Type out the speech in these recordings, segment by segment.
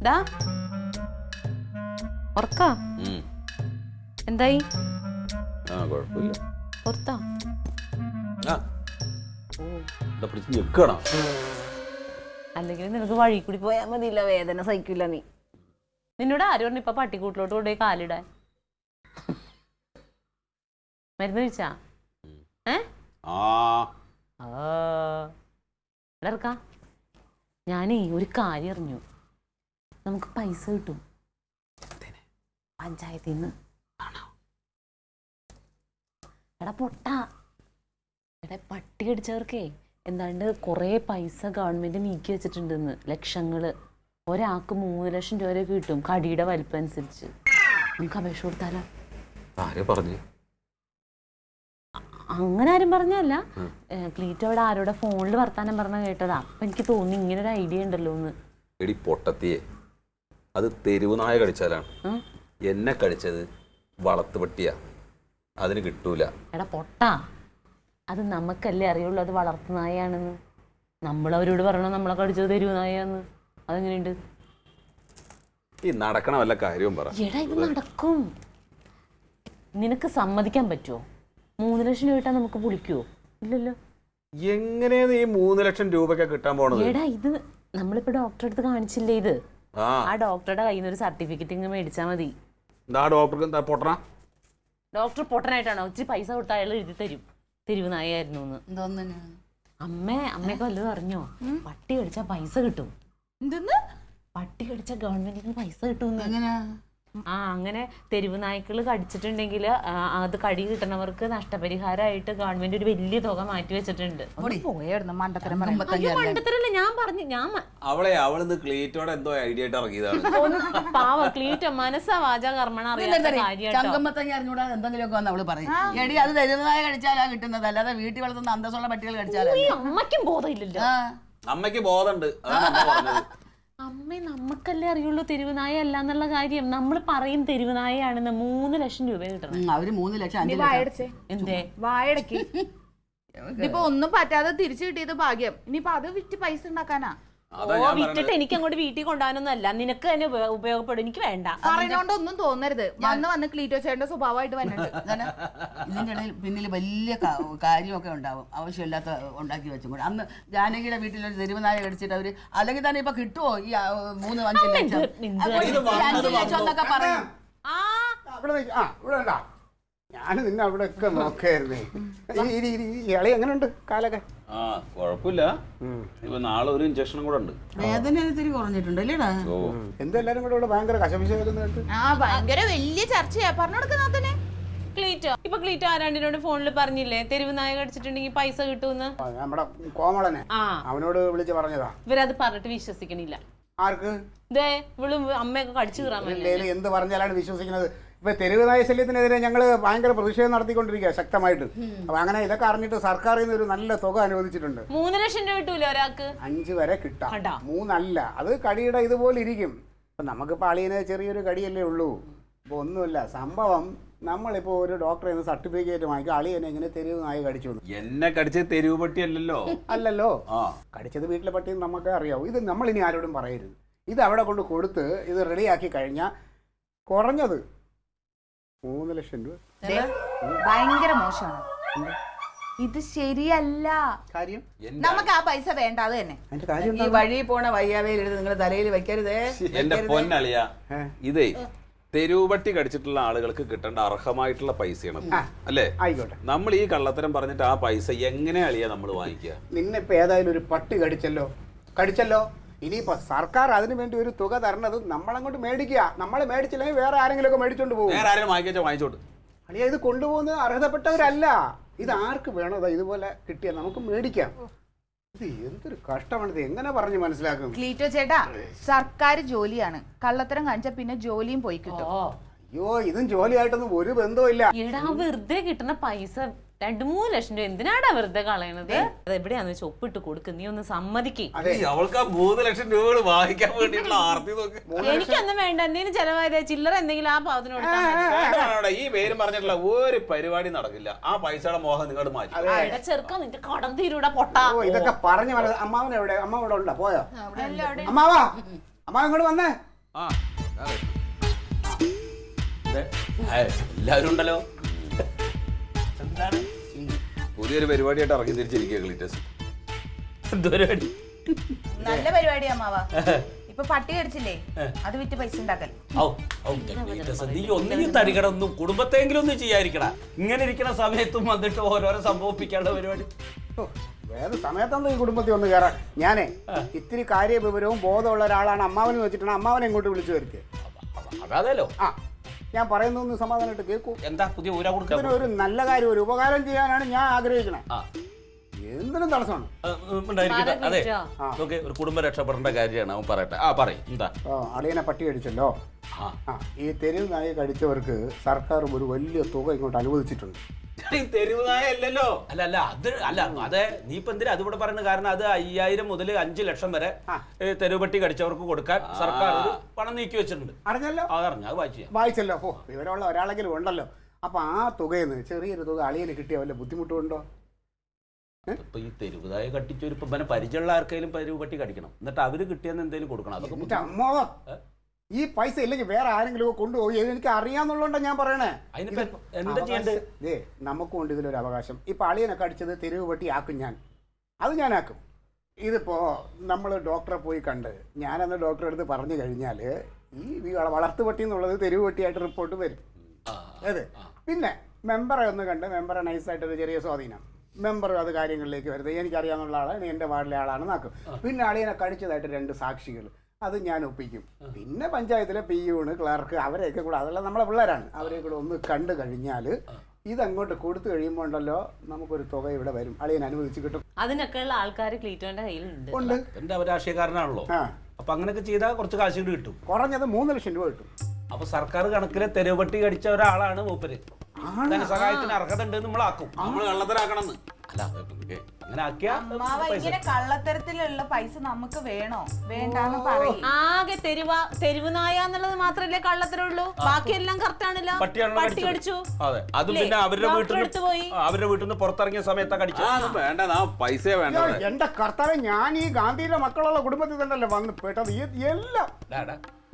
ഡാ ഉറക്കാ എന്തായി? പുറത്താ? അല്ലെങ്കിൽ നിനക്ക് വഴി കൂടി പോയാ മതിയില്ല, വേദന സഹിക്കില്ല നീ. നിന്നോട് ആര് പറഞ്ഞു ഇപ്പൊ പട്ടിക്കൂട്ടിലോട്ട് കൊണ്ടുപോയി കാലിടാൻ? മരുന്ന് കഴിച്ചാ? ഇറക്കാ. ഞാനേ ഒരു കാര്യം അറിഞ്ഞു, നമുക്ക് പൈസ കിട്ടും പഞ്ചായത്തിൽ നിന്ന്. എടാ പൊട്ടാ, എടാ പട്ടി കടിച്ചവർക്കേ എന്താണ്ട് കുറേ പൈസ ഗവൺമെന്റ് നീക്കി വെച്ചിട്ടുണ്ടെന്ന്, ലക്ഷങ്ങള്. ഒരാൾക്ക് 3 ലക്ഷം രൂപ വരെ കിട്ടും കടിയുടെ വലിപ്പം അനുസരിച്ച്. നമുക്ക് അപേക്ഷ കൊടുത്താലോ? അങ്ങനെ ആരും പറഞ്ഞല്ല, ക്ലീറ്റോ അവിടെ ആരോടെ ഫോണിൽ വർത്താനം പറഞ്ഞ കേട്ടതാ. അപ്പൊ എനിക്ക് തോന്നി ഇങ്ങനെ ഒരു ഐഡിയ ഉണ്ടല്ലോ എന്ന്. എടി പൊട്ടത്തിയെ, അത് തെരുവ് നായ കടിച്ചാലാണ്. എന്നെ കടിച്ചത് വളർത്തുപട്ടിയാ, അതിന് കിട്ടൂല. എടാ പൊട്ടാ, അത് നമുക്കല്ലേ അറിയുള്ളൂ അത് വളർത്തു നായാണെന്ന്. നമ്മളവരോട് പറയണോ നമ്മളെ കടിച്ചത് തെരുവ് നായാന്ന്? അതെങ്ങനെയുണ്ട്? ഈ നടക്കണ വല്ല കാര്യവും പറ. എടാ ഇത് നടക്കും. നിനക്ക് സമ്മതിക്കാൻ പറ്റുമോ? 3 ലക്ഷം രൂപ കിട്ടാൻ നമുക്ക് പൊളിക്കുവോ? ഇല്ലല്ലോ. എങ്ങനെയാണ് ഈ 3 ലക്ഷം രൂപയ്ക്ക് കിട്ടാൻ പോണത്? എടാ ഇത് നമ്മളിപ്പോ ഡോക്ടറെ അടുത്ത് കാണിച്ചില്ലേ, ഇത് ആ ഡോക്ടറുടെ കയ്യിൽ നിന്ന് ഒരു സർട്ടിഫിക്കറ്റ് ഇങ്ങ് മേടിച്ചാൽ മതി. ഡോക്ടർ പൊട്ടനായിട്ടാണോ? ഇച്ചിരി പൈസ കൊടുത്ത അയാൾ എഴുതി തരും തെരുവ് നായായിരുന്നു എന്ന്. അമ്മയൊക്കെ വല്ലതും അറിഞ്ഞോ? പട്ടി കടിച്ചാൽ പൈസ കിട്ടും. പട്ടി കടിച്ചാൽ ഗവൺമെന്റിന് പൈസ കിട്ടും. അങ്ങനെ തെരുവ് നായ്ക്കള് കടിച്ചിട്ടുണ്ടെങ്കിൽ അത് കടി കിട്ടണവർക്ക് നഷ്ടപരിഹാരമായിട്ട് ഗവൺമെന്റ് ഒരു വലിയ തുക മാറ്റി വെച്ചിട്ടുണ്ട്. മണ്ടത്തരല്ല ഞാൻ പറഞ്ഞു. ക്ലീറ്റോടെ എന്തോ ഐഡിയ ആയിട്ട് ഇറങ്ങിയതാണ്. പാവ ക്ലീറ്റോ മനസ്സാ വാച കർമ്മണ അറിയാത്ത അമ്മയ്ക്കും ബോധമില്ലല്ലോ. അമ്മയ്ക്ക് ബോധമുണ്ട്. അമ്മ നമുക്കല്ലേ അറിയുള്ളൂ തെരുവ് നായ അല്ല എന്നുള്ള കാര്യം. നമ്മൾ പറയും തെരുവ് നായയാണെന്ന്. 3 ലക്ഷം രൂപ കിട്ടണം. അവര് 3 ലക്ഷം എന്തേ വായടക്കി ഇതിപ്പോ ഒന്നും പറ്റാതെ തിരിച്ചു കിട്ടിയത് ഭാഗ്യം. ഇനിയിപ്പൊ അത് വിറ്റ് പൈസ ഉണ്ടാക്കാനാ. വിറ്റിട്ട് എനിക്ക് അങ്ങോട്ട് വീട്ടിൽ കൊണ്ടുപോകാനൊന്നും അല്ല, നിനക്ക് തന്നെ ഉപയോഗപ്പെടും. എനിക്ക് വേണ്ട. പറയുന്നോണ്ടൊന്നും തോന്നരുത്. വന്ന് ക്ലീറ്റോ ചേട്ടന്റെ സ്വഭാവമായിട്ട് വന്നിട്ട് ഇതിന്റെ ഇടയിൽ പിന്നിൽ വലിയ കാര്യമൊക്കെ ഉണ്ടാവും, ആവശ്യമില്ലാത്ത ഉണ്ടാക്കി വെച്ചും കൂടെ. അന്ന് ജാനകിയുടെ വീട്ടിലൊരു തെരുവുനായ കടിച്ചിട്ട് അവര് അല്ലെങ്കിൽ തന്നെ ഇപ്പൊ കിട്ടുമോ ഈ 3-5 ലക്ഷം? 5 ലക്ഷം എന്നൊക്കെ പറയും. ഞാൻ നിന്നെ അവിടെ ഒക്കെ നോക്കായിരുന്നേ. ഇളി എങ്ങനെയുണ്ട് കാലൊക്കെ? കുഴപ്പമില്ല. ഇപ്പൊ നാളെ ഒരു ഇഞ്ചക്ഷനും കൂടെ ഉണ്ട്. വേദന ഇത്തിരി കുറഞ്ഞിട്ടുണ്ട് അല്ലേടാ? എന്തെല്ലാരും കൂടെ ഇവിടെ ഭയങ്കര കശപിശ വരുന്നത്. ഭയങ്കര വലിയ ചർച്ചയാ. പറഞ്ഞെടുക്കുന്നേ ക്ലീറ്റോ. ഇപ്പൊ ക്ലീറ്റോ ആരാണ്ടിനോട് ഫോണിൽ പറഞ്ഞില്ലേ തെരുവ് നായ കടിച്ചിട്ടുണ്ടെങ്കിൽ പൈസ കിട്ടുമെന്ന്? നമ്മുടെ കോമളനെ അവനോട് വിളിച്ച് പറഞ്ഞതാ. ഇവരത് പറഞ്ഞിട്ട് വിശ്വസിക്കണില്ല. ആർക്ക്? ഇതേ ഇവള് അമ്മയൊക്കെ കടിച്ചു കയറാൻ എന്ത് പറഞ്ഞാലാണ് വിശ്വസിക്കുന്നത്? ഇപ്പൊ തെരുവ് നായ ശല്യത്തിനെതിരെ ഞങ്ങള് ഭയങ്കര പ്രതിഷേധം നടത്തിക്കൊണ്ടിരിക്കുക ശക്തമായിട്ട്. അപ്പൊ അങ്ങനെ ഇതൊക്കെ അറിഞ്ഞിട്ട് സർക്കാരിൽ നിന്ന് ഒരു നല്ല തുക അനുവദിച്ചിട്ടുണ്ട്. 3 ലക്ഷം രൂപ കിട്ടൂല ഒരാൾക്ക്? 5 വരെ കിട്ടാം. 3 അല്ല, അത് കടിയുടെ ഇതുപോലെ ഇരിക്കും. അപ്പൊ നമുക്കിപ്പോ അളിയന് ചെറിയൊരു കടിയല്ലേ ഉള്ളൂ. ഇപ്പൊ ഒന്നുമില്ല സംഭവം. നമ്മളിപ്പോ ഒരു ഡോക്ടറെ സർട്ടിഫിക്കറ്റ് വാങ്ങിക്കും അളിയനെ എങ്ങനെ തെരുവ് നായ കടിച്ചു. എന്നെ കടിച്ചത് തെരുവ് പട്ടി അല്ലല്ലോ. അല്ലല്ലോ, കടിച്ചത് വീട്ടിലെ പട്ടിയും നമുക്ക് അറിയാവൂ. ഇത് നമ്മൾ ഇനി ആരോടും പറയരുത്. ഇത് അവിടെ കൊണ്ട് കൊടുത്ത് ഇത് റെഡിയാക്കി കഴിഞ്ഞാൽ കുറഞ്ഞത് 3 ലക്ഷം രൂപ. ഭയങ്കര മോശമാണ് ഇത്. ശരിയല്ല. കാര്യം നമുക്ക് ആ പൈസ വേണ്ട. അത് തന്നെ ഈ വഴി പോണ വയ്യാവേലെടുത്ത് നിങ്ങളുടെ തലയിൽ വെക്കരുതേ. എന്റെ പൊന്നളിയാ, ഇതേ തെരുവുപട്ടി കടിച്ചിട്ടുള്ള ആളുകൾക്ക് കിട്ടേണ്ട അർഹമായിട്ടുള്ള പൈസയാണ് അല്ലേ? ആയിക്കോട്ടെ. നമ്മൾ ഈ കള്ളത്തരം പറഞ്ഞിട്ട് ആ പൈസ എങ്ങനെ അളിയാ നമ്മൾ വാങ്ങിക്കുക? നിന്നിപ്പോ ഏതായാലും ഒരു പട്ടി കടിച്ചല്ലോ. ഇനിയിപ്പോ സർക്കാർ അതിനു വേണ്ടി ഒരു തുക തരണത് നമ്മളങ്ങോട്ട് മേടിക്കുക. നമ്മളെ മേടിച്ചില്ലെങ്കിൽ വേറെ ആരെങ്കിലും ഒക്കെ മേടിച്ചോണ്ട് പോകും. വേറെ ആരെങ്കിലും വാങ്ങിച്ചോട്ട്. അളിയാ ഇത് കൊണ്ടുപോകുന്നത് അർഹതപ്പെട്ടവരല്ല. ഇത് ആർക്ക് വേണോ ഇതുപോലെ കിട്ടിയാൽ നമുക്ക് മേടിക്കാം. ഇത് എന്തൊരു കഷ്ടമാണ്. ഇത് എങ്ങനെ പറഞ്ഞ് മനസ്സിലാക്കും? ക്ലീറ്റോ ചേട്ടാ, സർക്കാർ ജോലിയാണ്. കള്ളത്തരം കാണിച്ചാൽ പിന്നെ ജോലിയും പോയി കിട്ടും. അയ്യോ, ഇതും ജോലിയായിട്ടൊന്നും ഒരു ബന്ധവും ഇല്ല. എടാ വെറുതെ കിട്ടുന്ന പൈസ 2-3 ലക്ഷം രൂപ എന്തിനാടാ വെറുതെ കളയണത്? എവിടെയാന്ന് വെച്ചാൽ ഒപ്പിട്ട് കൊടുക്ക്. നീ ഒന്ന് സമ്മതിക്ക്. അവൾക്ക് 3 ലക്ഷം രൂപ വാങ്ങിക്കാൻ വേണ്ടിയിട്ടുള്ള ആർത്തി നോക്ക്. എനിക്കൊന്നും വേണ്ട. എന്തെങ്കിലും ചെലവായത് ചില്ലറ എന്തെങ്കിലും ആ പാവത്തിനോട്. ഈ പേരും പറഞ്ഞിട്ടുള്ള ഒരു പരിപാടി നടക്കില്ല. ആ പൈസയുടെ മോഹം നിങ്ങളുടെ മാറ്റി. ചെറുക്കാൻ നിന്റെ കടം തീരൂടാ പൊട്ടാ. ഇതൊക്കെ പറഞ്ഞു അമ്മാവൻ എവിടെ? അമ്മാവൻ ഉണ്ടോ? പോയോ? അമ്മാവാ അമ്മ ഇങ്ങോട്ട് വന്നേ. ആ എല്ലാവരും ഉണ്ടല്ലോ. എന്താണ് പുതിയൊരു പരിപാടിയായിട്ട് ഇറങ്ങി തിരിച്ചിരിക്കുക ക്ലീറ്റസ്. എന്ത് പരിപാടി? നല്ല പരിപാടിയാ അമ്മാവാ. ഇപ്പൊ പട്ടി കടിച്ചില്ലേ, അത് വിറ്റ് പൈസ ഉണ്ടാക്കൽ. നീ ഒന്നും തടികടൊന്നും കുടുംബത്തെങ്കിലും ഒന്നും ചെയ്യാതിരിക്കണ. ഇങ്ങനെ ഇരിക്കുന്ന സമയത്തും വന്നിട്ട് ഓരോരോ സംഭവിപ്പിക്കാനുള്ള പരിപാടി. വേറെ സമയത്തൊന്നും ഈ കുടുംബത്തിൽ ഒന്ന് കയറാൻ. ഞാനേ ഇത്തിരി കാര്യ വിവരവും ബോധമുള്ള ഒരാളാണ് അമ്മാവനെന്ന് വെച്ചിട്ടാണ് അമ്മാവനെ ഇങ്ങോട്ട് വിളിച്ചു വരുത്തിയത്. അതാലോ. ആ ഞാൻ പറയുന്നൊന്ന് സമാധാനമായിട്ട് കേൾക്കൂ. എന്താ പുതിയ ഊരാ കൊടുക്കാൻ? ഒരു നല്ല കാര്യം, ഒരു ഉപകാരം ചെയ്യാനാണ് ഞാൻ ആഗ്രഹിക്കണേ. എന്തിനും തടസ്സമാണ്. അതെ, ഒരു കുടുംബം രക്ഷപ്പെടേണ്ട കാര്യമാണ്. അവൻ പറയട്ടെ. പറയും. എന്താ? അളിയനെ പട്ടി കടിച്ചല്ലോ. ഈ തെരുവ് നായ കടിച്ചവർക്ക് സർക്കാർ ഒരു വലിയ തുക ഇങ്ങോട്ട് അനുവദിച്ചിട്ടുണ്ട്. തെരുവ് നായ അല്ലല്ലോ. അതെ, നീ ഇപ്പൊ എന്തിനാ അതിവിടെ പറയുന്നത്? കാരണം അത് 5000 മുതൽ 5 ലക്ഷം വരെ തെരുവ് പട്ടി കടിച്ചവർക്ക് കൊടുക്കാൻ സർക്കാർ പണം നീക്കി വെച്ചിട്ടുണ്ട്. അറിഞ്ഞല്ലോ? അതറിഞ്ഞു, അത് വായിച്ചല്ലോ. വിവരമുള്ള ഒരാളെങ്കിലും ഉണ്ടല്ലോ. അപ്പൊ ആ തുകയെന്ന് ചെറിയൊരു തുക അളിയന് കിട്ടിയ വല്ല ബുദ്ധിമുട്ടുണ്ടോ? ഇപ്പൊ ഈ തെരുവുതായ കട്ടിച്ചൊരു ഇപ്പൊ പരിചയമുള്ള ആർക്കെങ്കിലും തെരുവ് പട്ടി കടിക്കണം, എന്നിട്ട് അവര് കിട്ടിയെന്ന് എന്തെങ്കിലും കൊടുക്കണം. അതൊക്കെ അമ്മ ഈ പൈസ ഇല്ലെങ്കിൽ വേറെ ആരെങ്കിലും കൊണ്ടുപോയി. എനിക്ക് അറിയാന്നുള്ളതുകൊണ്ടാണ് ഞാൻ പറയണേ. എന്താ ചെയ്യണ്ടേ? നമുക്കും ഉണ്ട് ഇതിലൊരു അവകാശം. ഇപ്പൊ അളിയനൊക്കെ അടിച്ചത് തെരുവ് പട്ടി ആക്കും. അത് ഞാനാക്കും. ഇതിപ്പോ നമ്മൾ ഡോക്ടറെ പോയി കണ്ട് ഞാനന്ന് ഡോക്ടറെ അടുത്ത് പറഞ്ഞു കഴിഞ്ഞാൽ ഈ വളർത്തു പട്ടി എന്നുള്ളത് തെരുവ് പട്ടിയായിട്ട് റിപ്പോർട്ട് വരും. അതെ. പിന്നെ മെമ്പറെ ഒന്ന് കണ്ട് മെമ്പറെ നൈസായിട്ടൊരു ചെറിയ സ്വാധീനം, മെമ്പർ അത് കാര്യങ്ങളിലേക്ക് വരുന്നത് എനിക്കറിയാവുന്ന ആളാണ്, എൻ്റെ വാർഡിലെ ആളാണെന്ന് ആക്കും. പിന്നെ അളിയനെ കടിച്ചതായിട്ട് 2 സാക്ഷികൾ, അത് ഞാൻ ഒപ്പിക്കും. പിന്നെ പഞ്ചായത്തിലെ പിയൂണ്, ക്ലർക്ക്, അവരെയൊക്കെ കൂടെ, അതെല്ലാം നമ്മളെ പിള്ളേരാണ്, അവരെ കൂടെ ഒന്ന് കണ്ടു കഴിഞ്ഞാൽ ഇതങ്ങോട്ട് കൊടുത്തു കഴിയുമ്പോൾ ഉണ്ടല്ലോ നമുക്കൊരു തുക ഇവിടെ വരും, അളിയൻ അനുവദിച്ച് കിട്ടും. അതിനൊക്കെയുള്ള ആൾക്കാർ ക്ലീറ്റോന്റെ കയ്യിലുണ്ട്. എന്റെ രാഷ്ട്രീയക്കാരനാണല്ലോ. അപ്പൊ അങ്ങനെയൊക്കെ ചെയ്താൽ കുറച്ച് കാശ് കിട്ടും. കുറഞ്ഞത് 3 ലക്ഷം രൂപ കിട്ടും. അപ്പൊ സർക്കാർ കണക്കിലെ തെരുവ് പട്ടി കടിച്ച ഒരാളാണ് മൂപ്പര്. ധനസഹായത്തിന് അർഹത ഉണ്ട് നമ്മളാക്കും. നമ്മൾ കള്ളത്തരാക്കണം. അല്ല അങ്ങനെ ആക്കിയാ ഇങ്ങനെ കള്ളത്തരത്തിലുള്ള പൈസ നമുക്ക് വേണോ വേണ്ടാന്ന് പറയും. ആകെ തെരുവ് നായ എന്നുള്ളത് മാത്രല്ലേ കള്ളത്തരമുള്ളൂ, ബാക്കിയെല്ലാം കറക്റ്റ് ആണല്ലോ. പട്ടി കടിച്ചു. അതെ, അതും പിന്നെ അവരുടെ വീട്ടിൽ നിന്ന് പുറത്തിറങ്ങിയ സമയത്താ കടിച്ചു. വേണ്ട, പൈസ വേണ്ട. എന്റെ കർത്താവ്, ഞാൻ ഈ ഗാന്ധിയുടെ മക്കളുള്ള കുടുംബത്തിൽ തന്നെയല്ലേ വന്ന് പെട്ടത്. എല്ലാം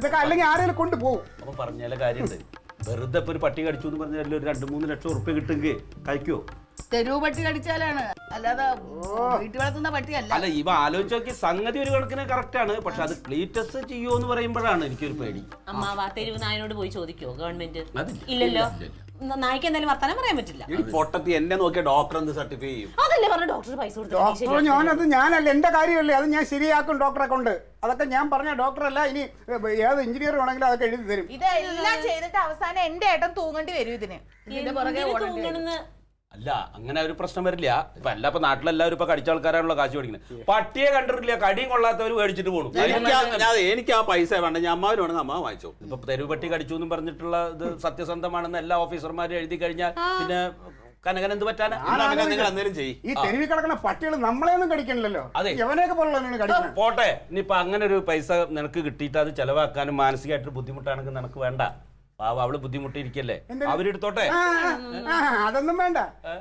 ഇതൊക്കെ അല്ലെങ്കിൽ ആരെങ്കിലും കൊണ്ടുപോകും. അപ്പൊ പറഞ്ഞാലേ കാര്യമുണ്ട്. വെറുതെ ഇപ്പൊ ഒരു പട്ടി കടിച്ചു എന്ന് പറഞ്ഞാൽ ഒരു 2-3 ലക്ഷം ഉറുപ്പ്യ കിട്ടുമെങ്കിൽ കഴിക്കുവോ? തെരുവ് പട്ടി കടിച്ചാലാണ്, അല്ലാതെ വീട്ടിൽ വളർത്തുന്ന പട്ടിയല്ല. അല്ല, ഇവ ആലോചിച്ച് നോക്കി സംഗതി ഒരു കണക്കിന് കറക്റ്റ് ആണ്. പക്ഷെ അത് ക്ലീറ്റസ് ചെയ്യുമോ എന്ന് പറയുമ്പോഴാണ് എനിക്കൊരു പേടി. അമ്മാവാ, തെരുവ് നായനോട് പോയി ചോദിക്കോ ഗവൺമെന്റ്? ഇല്ലല്ലോ. നായ്ക്ക് എന്തായാലും വർത്താനം പറയാൻ പറ്റില്ല. പൊട്ടത്തി എന്നെ നോക്കിയ ഡോക്ടർ എന്ത് സർട്ടിഫൈ ചെയ്യും? അതല്ലേ പറഞ്ഞ ഡോക്ടർ പൈസ കൊടുത്തു. ഞാനല്ല, എന്റെ കാര്യമല്ലേ, അത് ഞാൻ ശരിയാക്കും ഡോക്ടറെ കൊണ്ട്. അതൊക്കെ ഞാൻ പറഞ്ഞ ഡോക്ടറല്ല, ഇനി ഏത് എഞ്ചിനീയർ വേണമെങ്കിലും അതൊക്കെ എഴുതി തരും. ഇതെല്ലാം ചെയ്തിട്ട് അവസാനം എന്റെ ഏട്ടൻ തൂങ്ങേണ്ടി വരും ഇതിന്. അല്ല, അങ്ങനെ ഒരു പ്രശ്നം വരില്ല. ഇപ്പൊ ഇപ്പൊ നാട്ടിലെല്ലാവരും ഇപ്പൊ കടിച്ച ആൾക്കാരാണല്ലോ കാശ് മേടിക്കുന്നത്. പട്ടിയെ കണ്ടിട്ടില്ല, കടിയും കൊള്ളാത്തവർ മേടിച്ചിട്ട് പോകും. എനിക്ക് ആ പൈസ വേണ്ട, ഞാൻ അമ്മാവിന് വേണമെങ്കിൽ അമ്മ വാങ്ങിച്ചോ. ഇപ്പൊ തെരുവ് പട്ടി കടിച്ചു എന്ന് പറഞ്ഞിട്ടുള്ള ഇത് സത്യസന്ധമാണെന്ന് എല്ലാ ഓഫീസർമാരും എഴുതി കഴിഞ്ഞാൽ പിന്നെ കനകൻ എന്ത് പറ്റാനാ? നിങ്ങൾ എന്തെങ്കിലും ചെയ്യും. ഈ തെരുവിൽ കിടക്കുന്ന പട്ടികൾ നമ്മളെയൊന്നും കടിക്കണില്ലല്ലോ. എവനെയൊക്കെ പോലുള്ള പോട്ടെ, ഇനിയിപ്പൊ അങ്ങനെ ഒരു പൈസ നിനക്ക് കിട്ടിയിട്ട് അത് ചെലവാക്കാനും മാനസികമായിട്ടൊരു ബുദ്ധിമുട്ടാണെങ്കിൽ നിനക്ക് വേണ്ട. അവള് ബുദ്ധിമുട്ടിയിരിക്കല്ലേ, അവരെടുത്തോട്ടെ. അതൊന്നും വേണ്ട.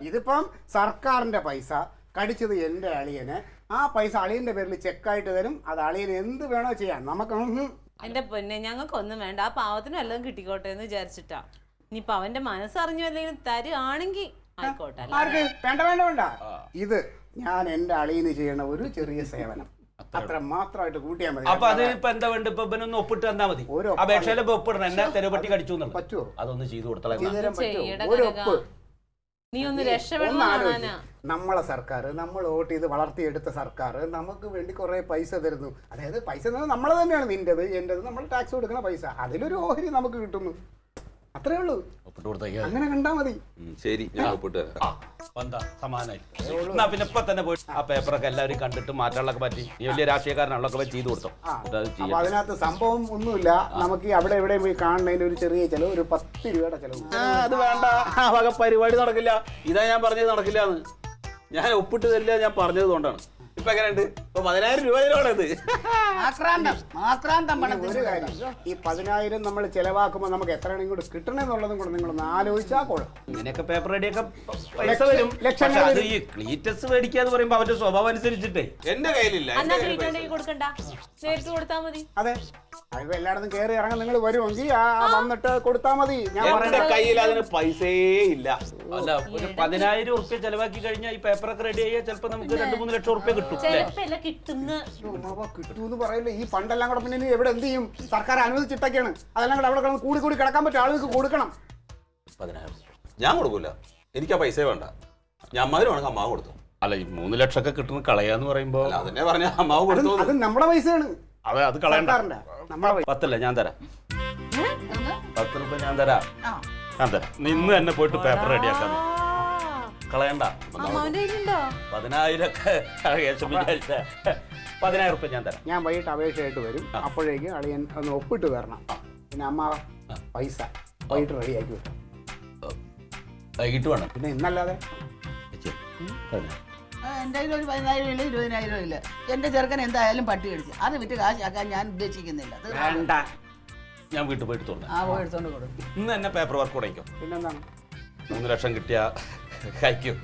ഇതിപ്പം സർക്കാരിന്റെ പൈസ, കടിച്ചത് എന്റെ അളിയന്, ആ പൈസ അളിയന്റെ പേരിൽ ചെക്കായിട്ട് തരും. അത് അളിയന് എന്ത് വേണോ ചെയ്യാം. നമുക്ക് എന്റെ പൊന്നെ, ഞങ്ങൾക്കൊന്നും വേണ്ട, ആ പാവത്തിന് വല്ലതും കിട്ടിക്കോട്ടെ എന്ന് വിചാരിച്ചിട്ടാ. ഇനിയിപ്പൊ അവന്റെ മനസ്സറിഞ്ഞു എന്തെങ്കിലും തരുവാണെങ്കിൽ ആയിക്കോട്ടെ. ആർക്ക് വേണ്ട വേണ്ട വേണ്ട. ഇത് ഞാൻ എന്റെ അളിയന് ചെയ്യണ ഒരു ചെറിയ സേവനം, അത്ര മാത്രമായിട്ട് കൂട്ടിയാൽ മതി. അപ്പൊ അത് ഇപ്പൊ എന്താ വേണ്ട? ഇപ്പൊ ഒന്ന് ഒപ്പിട്ട് തന്നാ മതി. അപേക്ഷയില് ഒപ്പിടണം, എന്നെ തെരുവട്ടി കടിച്ചു എന്നുള്ളത്. പറ്റുമോ? അതൊന്ന് ചെയ്തു കൊടുത്താൽ നീ ഒന്ന് രക്ഷപ്പെടണം. നമ്മളെ സർക്കാർ, നമ്മൾ വോട്ട് ചെയ്ത് വളർത്തിയെടുത്ത സർക്കാർ നമുക്ക് വേണ്ടി കുറെ പൈസ തരുന്നു. അതായത് പൈസ നമ്മളെ തന്നെയാണ്, നിന്റേത് എന്റേത്, നമ്മൾ ടാക്സ് കൊടുക്കുന്ന പൈസ, അതിലൊരു ഓഹരി നമുക്ക് കിട്ടുന്നു. അത്രേ ഉള്ളൂ. അങ്ങനെ കണ്ടാ മതി. ശരി, ഞാൻ ഒപ്പിട്ട് സമാനായി. എന്നാ പിന്നെ ഇപ്പൊ തന്നെ പോയി ആ പേപ്പറൊക്കെ എല്ലാവരും കണ്ടിട്ട് മാറ്റാനുള്ളൊക്കെ പറ്റി. ഈ വലിയ രാഷ്ട്രീയക്കാരനുള്ളൊക്കെ ചെയ്തു കൊടുത്തോ. അപ്പൊ അതിനകത്ത് സംഭവം ഒന്നുമില്ല. നമുക്ക് അവിടെ എവിടെ പോയി കാണുന്നതിന് ഒരു ചെറിയ ചെലവ്, ഒരു 10 രൂപയുടെ ചെലവ്. അത് വേണ്ട, ആ വക പരിപാടി നടക്കില്ല. ഇതാ ഞാൻ പറഞ്ഞത് നടക്കില്ലാന്ന്. ഞാൻ ഒപ്പിട്ട് തരില്ല, ഞാൻ പറഞ്ഞത് കൊണ്ടാണ്. ഇപ്പൊ എങ്ങനെയുണ്ട്? ഇപ്പൊ 10,000 രൂപയിലോണത്. ഒരു കാര്യം, ഈ 10,000 നമ്മൾ ചെലവാക്കുമ്പോൾ നമുക്ക് എത്രയാണ് ഇങ്ങോട്ട് കിട്ടണെന്നുള്ളതും കൂടെ നിങ്ങളൊന്ന് ആലോചിച്ചാൽ കൊള്ളാം. ഇങ്ങനെയൊക്കെ പേപ്പർ റെഡിയൊക്കെ പൈസ വരും. ലക്ഷങ്ങൾ ഈ ക്ലീറ്റസ് മേടിക്കാന്ന് പറയുമ്പോ അവരുടെ സ്വഭാവം അനുസരിച്ചിട്ടേ എന്റെ കയ്യിലില്ല. കൊടുക്കണ്ട, നേരിട്ട് കൊടുത്താൽ മതി. അതെ, അതിപ്പോ എല്ലായിടത്തും കയറി ഇറങ്ങാൻ നിങ്ങൾ വരുമെങ്കിൽ വന്നിട്ട് കൊടുത്താൽ മതി. ഞാൻ എന്റെ പറയണ കയ്യിൽ അതിന് പൈസയേ ഇല്ല. അല്ല ഒരു 10,000 ഉറുപ്പ്യ ചെലവാക്കി കഴിഞ്ഞാൽ ഈ പേപ്പറൊക്കെ റെഡി ആയാൽ ചിലപ്പോ നമുക്ക് 2-3 ലക്ഷം ഉറുപ്പ്യ കിട്ടും അല്ലേ? ചിലപ്പോ കിട്ടുന്ന കിട്ടൂന്ന് പറയില്ല. ഈ ഫണ്ടെല്ലാം കൂടെ പിന്നെ ഇനി എവിടെ എന്ത് ചെയ്യും? സർക്കാർ അനുവദിച്ചിട്ടൊക്കെയാണ്. അതെല്ലാം കൂടെ അവിടെ കിടന്ന് കൂടി കിടക്കാൻ പറ്റും. ആളുകൾക്ക് കൊടുക്കണം. 10,000 ഞാൻ കൊടുക്കൂല. എനിക്ക് ആ പൈസ വേണ്ട. ഞാൻ അമ്മാവിന് വേണമെങ്കിൽ അമ്മാവ് കൊടുത്തു. അല്ല ഈ 3 ലക്ഷമൊക്കെ കിട്ടുന്ന കളയാന്ന് പറയുമ്പോ അല്ല അതന്നെ പറഞ്ഞ അമ്മാവ് കൊടുത്തു. അത് നമ്മുടെ പൈസയാണ്. അത് കളയണ്ട. സർക്കാരിന്റെ നമ്മളെ പൈസ. 10 ഞാൻ തരാം. 10 രൂപ ഞാൻ തരാം. ഞാൻ തരാം. നീ ഇന്ന് തന്നെ പോയിട്ട് പേപ്പർ റെഡിയാക്കാൻ കളയണ്ട. 10,000 ഒക്കെ വിചാരിച്ച 10,000 ഉറുപ്പ്യ ഞാൻ തരാം. ഞാൻ വൈകിട്ട് അപേക്ഷയായിട്ട് വരും. അപ്പോഴേക്ക് അളിയൻ ഒന്ന് ഒപ്പിട്ട് തരണം. പിന്നെ അമ്മാവ പൈസ വൈകിട്ട് റെഡിയാക്കി വെക്കാം. വൈകിട്ട് വേണം. പിന്നെ ഇന്നല്ലാതെ എൻ്റെ കയ്യിൽ ഒരു 10,000 ഇല്ല, 20,000 ഇല്ല. എൻ്റെ ചെറുക്കൻ എന്തായാലും പട്ടി അടിച്ച് അത് വിറ്റ് കാശാക്കാൻ ഞാൻ ഉദ്ദേശിക്കുന്നില്ല. അത് വേണ്ട. ഞാൻ വീട്ടിൽ പോയിട്ട് തോന്നുന്നു. ആ പോയി എടുത്തോണ്ട് കൊടുക്കും. ഇന്ന് തന്നെ പേപ്പർ വർക്ക് തുടങ്ങിക്കോ. പിന്നെന്താണ്? 3 ലക്ഷം കിട്ടിയ കഴിക്കും.